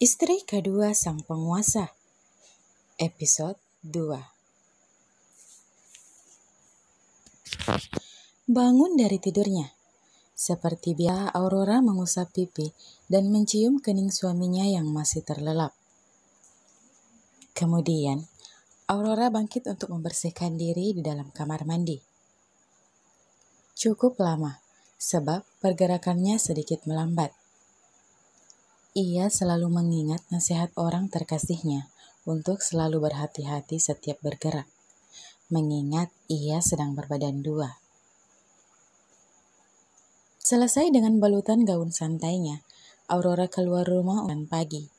Istri kedua sang penguasa, episode 2. Bangun dari tidurnya. Seperti biasa, Aurora mengusap pipi dan mencium kening suaminya yang masih terlelap. Kemudian, Aurora bangkit untuk membersihkan diri di dalam kamar mandi. Cukup lama, sebab pergerakannya sedikit melambat. Ia selalu mengingat nasihat orang terkasihnya untuk selalu berhati-hati setiap bergerak, mengingat ia sedang berbadan dua. Selesai dengan balutan gaun santainya, Aurora keluar rumah pagi.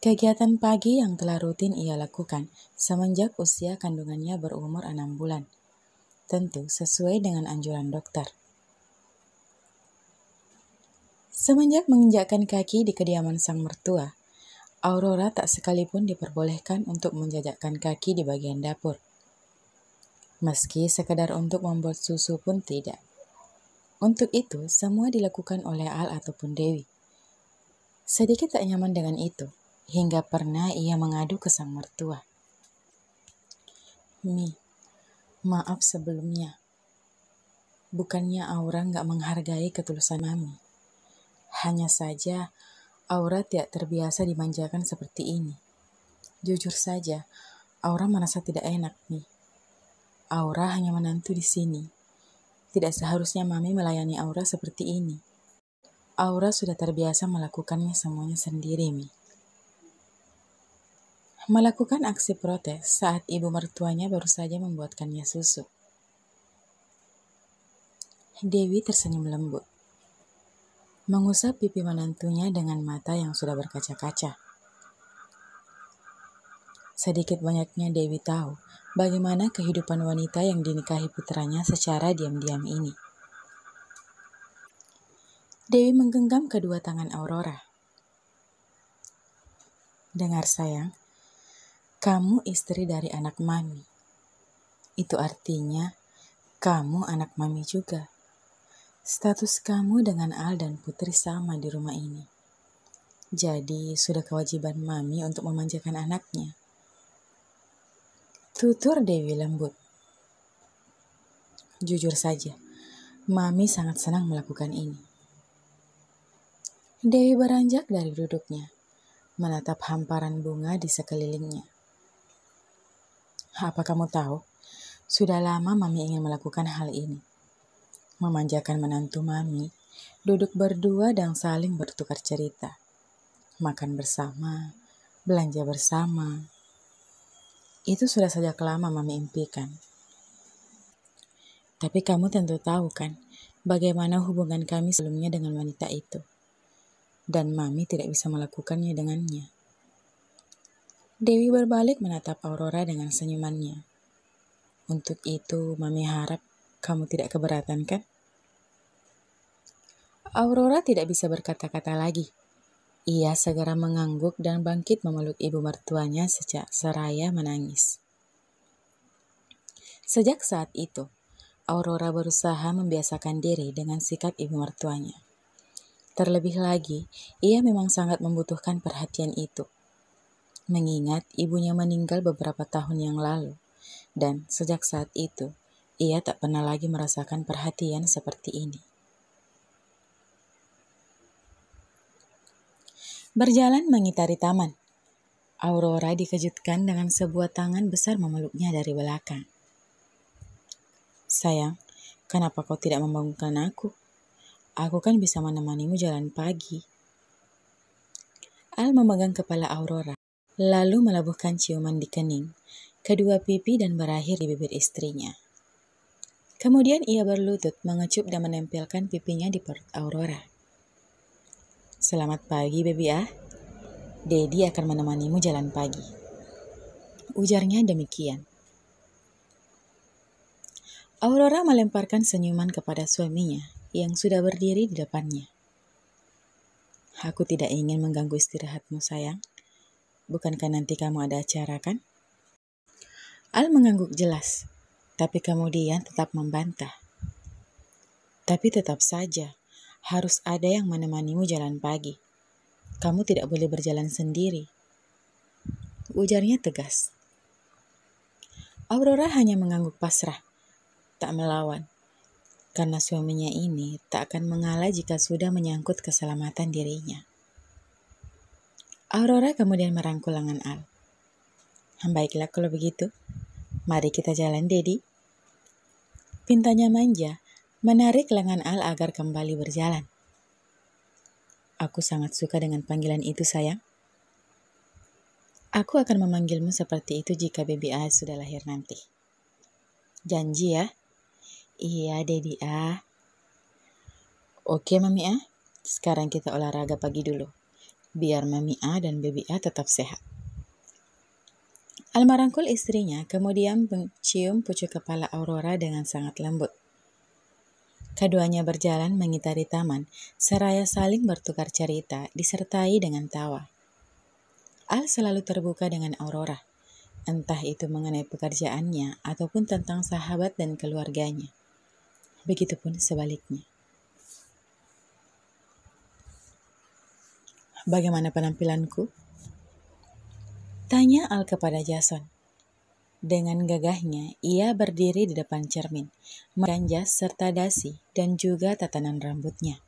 Kegiatan pagi yang telah rutin ia lakukan semenjak usia kandungannya berumur 6 bulan, tentu sesuai dengan anjuran dokter. Semenjak menginjakkan kaki di kediaman sang mertua, Aurora tak sekalipun diperbolehkan untuk menjajakkan kaki di bagian dapur. Meski sekedar untuk membuat susu pun tidak. Untuk itu, semua dilakukan oleh Al ataupun Dewi. Sedikit tak nyaman dengan itu, hingga pernah ia mengadu ke sang mertua. "Mi, maaf sebelumnya. Bukannya Aura nggak menghargai ketulusan Mami. Hanya saja, Aura tidak terbiasa dimanjakan seperti ini. Jujur saja, Aura merasa tidak enak, Mi. Aura hanya menantu di sini. Tidak seharusnya Mami melayani Aura seperti ini. Aura sudah terbiasa melakukannya semuanya sendiri, Mi." Melakukan aksi protes saat ibu mertuanya baru saja membuatkannya susu. Dewi tersenyum lembut, mengusap pipi menantunya dengan mata yang sudah berkaca-kaca. Sedikit banyaknya Dewi tahu bagaimana kehidupan wanita yang dinikahi putranya secara diam-diam ini. Dewi menggenggam kedua tangan Aurora. "Dengar sayang, kamu istri dari anak Mami. Itu artinya kamu anak Mami juga. Status kamu dengan Al dan Putri sama di rumah ini. Jadi sudah kewajiban Mami untuk memanjakan anaknya." Tutur Dewi lembut. "Jujur saja, Mami sangat senang melakukan ini." Dewi beranjak dari duduknya, menatap hamparan bunga di sekelilingnya. "Apa kamu tahu, sudah lama Mami ingin melakukan hal ini. Memanjakan menantu Mami, duduk berdua dan saling bertukar cerita. Makan bersama, belanja bersama. Itu sudah sejak lama Mami impikan. Tapi kamu tentu tahu kan, bagaimana hubungan kami sebelumnya dengan wanita itu. Dan Mami tidak bisa melakukannya dengannya." Dewi berbalik menatap Aurora dengan senyumannya. "Untuk itu Mami harap kamu tidak keberatan kan?" Aurora tidak bisa berkata-kata lagi. Ia segera mengangguk dan bangkit memeluk ibu mertuanya seraya menangis. Sejak saat itu, Aurora berusaha membiasakan diri dengan sikap ibu mertuanya. Terlebih lagi, ia memang sangat membutuhkan perhatian itu. Mengingat ibunya meninggal beberapa tahun yang lalu, dan sejak saat itu, ia tak pernah lagi merasakan perhatian seperti ini. Berjalan mengitari taman, Aurora dikejutkan dengan sebuah tangan besar memeluknya dari belakang. "Sayang, kenapa kau tidak membangunkan aku? Aku kan bisa menemanimu jalan pagi." Al memegang kepala Aurora, lalu melabuhkan ciuman di kening, kedua pipi dan berakhir di bibir istrinya. Kemudian ia berlutut mengecup dan menempelkan pipinya di perut Aurora. "Selamat pagi, baby ah. Dedi akan menemanimu jalan pagi," ujarnya demikian. Aurora melemparkan senyuman kepada suaminya yang sudah berdiri di depannya. "Aku tidak ingin mengganggu istirahatmu, sayang. Bukankah nanti kamu ada acara kan?" Al mengangguk jelas, tapi kemudian tetap membantah. "Tapi tetap saja, harus ada yang menemanimu jalan pagi. Kamu tidak boleh berjalan sendiri, ujarnya tegas. Aurora hanya mengangguk pasrah, tak melawan, karena suaminya ini tak akan mengalah jika sudah menyangkut keselamatan dirinya. Aurora kemudian merangkul lengan Al. Baiklah kalau begitu, mari kita jalan, Dedi. Pintanya manja, menarik lengan Al agar kembali berjalan. Aku sangat suka dengan panggilan itu, sayang. Aku akan memanggilmu seperti itu jika baby A sudah lahir nanti. Janji ya? Iya, Dedi A. Oke, Mami A. Sekarang kita olahraga pagi dulu. Biar Mami A dan baby A tetap sehat. Al merangkul istrinya, kemudian mencium pucuk kepala Aurora dengan sangat lembut. Keduanya berjalan mengitari taman, seraya saling bertukar cerita, disertai dengan tawa. Al selalu terbuka dengan Aurora, entah itu mengenai pekerjaannya ataupun tentang sahabat dan keluarganya. Begitupun sebaliknya. Bagaimana penampilanku? Tanya Al kepada Jason. Dengan gagahnya, ia berdiri di depan cermin, mengenakan jas serta dasi dan juga tatanan rambutnya.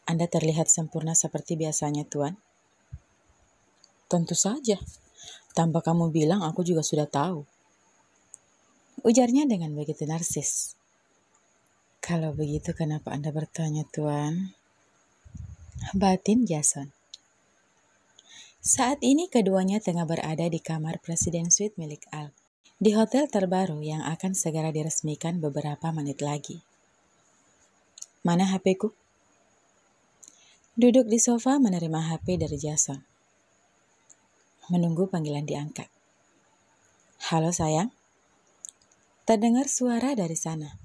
Anda terlihat sempurna seperti biasanya, Tuan. Tentu saja. Tanpa kamu bilang, aku juga sudah tahu. Ujarnya dengan begitu narsis. Kalau begitu, kenapa Anda bertanya, Tuan? Batin Jason. Saat ini keduanya tengah berada di kamar Presiden Suite milik Al, di hotel terbaru yang akan segera diresmikan beberapa menit lagi. Mana HP-ku? Duduk di sofa menerima HP dari Jason. Menunggu panggilan diangkat. Halo sayang. Terdengar suara dari sana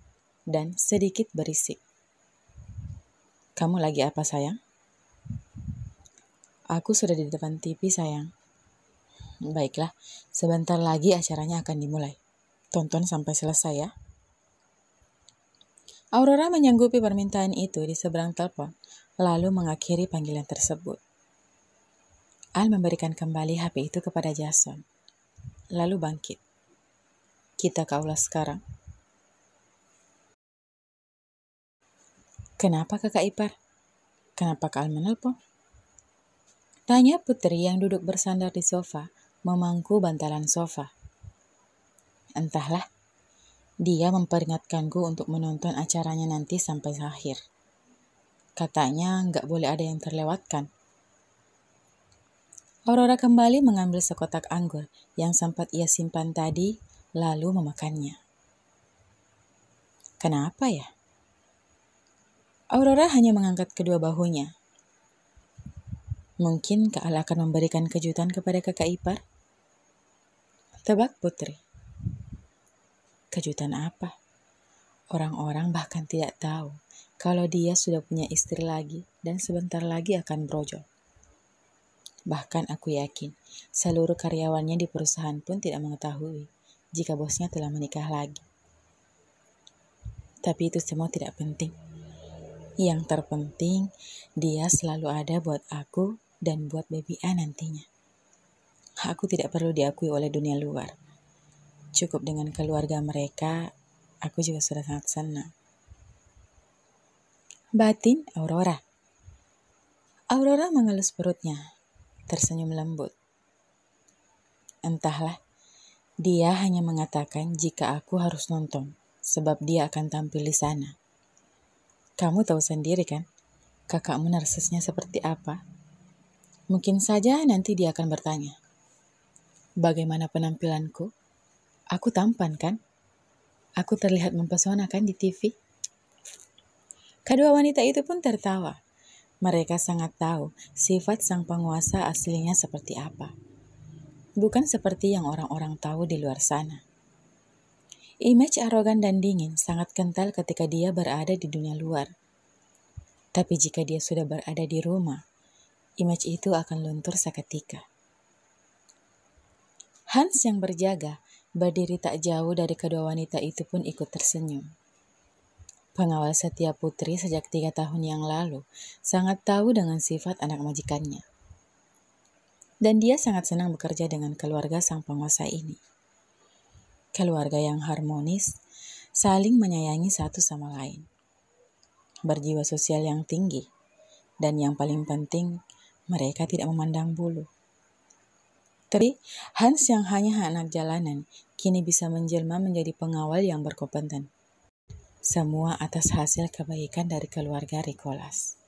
dan sedikit berisik. Kamu lagi apa sayang? Aku sudah di depan TV sayang. Baiklah, sebentar lagi acaranya akan dimulai. Tonton sampai selesai ya. Aurora menyanggupi permintaan itu di seberang telepon, lalu mengakhiri panggilan tersebut. Al memberikan kembali HP itu kepada Jason, lalu bangkit. Kita ke aula sekarang. Kenapa kakak ipar? Kenapa Kak Al menelpon? Tanya Putri yang duduk bersandar di sofa, memangku bantalan sofa. Entahlah, dia memperingatkanku untuk menonton acaranya nanti sampai akhir. Katanya nggak boleh ada yang terlewatkan. Aurora kembali mengambil sekotak anggur yang sempat ia simpan tadi, lalu memakannya. Kenapa ya? Aurora hanya mengangkat kedua bahunya. Mungkin Kak Al akan memberikan kejutan kepada kakak ipar? Tebak Putri. Kejutan apa? Orang-orang bahkan tidak tahu kalau dia sudah punya istri lagi dan sebentar lagi akan brojol. Bahkan aku yakin seluruh karyawannya di perusahaan pun tidak mengetahui jika bosnya telah menikah lagi. Tapi itu semua tidak penting. Yang terpenting, dia selalu ada buat aku dan buat baby A nantinya. Aku tidak perlu diakui oleh dunia luar. Cukup dengan keluarga mereka, aku juga sudah sangat senang. Batin Aurora. Aurora mengelus perutnya, tersenyum lembut. Entahlah, dia hanya mengatakan jika aku harus nonton, sebab dia akan tampil di sana. Kamu tahu sendiri kan, kakakmu narsisnya seperti apa? Mungkin saja nanti dia akan bertanya, bagaimana penampilanku? Aku tampan kan? Aku terlihat mempesona kan di TV? Kedua wanita itu pun tertawa. Mereka sangat tahu sifat sang penguasa aslinya seperti apa. Bukan seperti yang orang-orang tahu di luar sana. Image arogan dan dingin sangat kental ketika dia berada di dunia luar. Tapi jika dia sudah berada di rumah, image itu akan luntur seketika. Hans yang berjaga, berdiri tak jauh dari kedua wanita itu pun ikut tersenyum. Pengawal setia Putri sejak 3 tahun yang lalu sangat tahu dengan sifat anak majikannya. Dan dia sangat senang bekerja dengan keluarga sang penguasa ini. Keluarga yang harmonis, saling menyayangi satu sama lain. Berjiwa sosial yang tinggi, dan yang paling penting, mereka tidak memandang bulu. Tapi Hans yang hanya anak jalanan, kini bisa menjelma menjadi pengawal yang berkompeten. Semua atas hasil kebaikan dari keluarga Rikolas.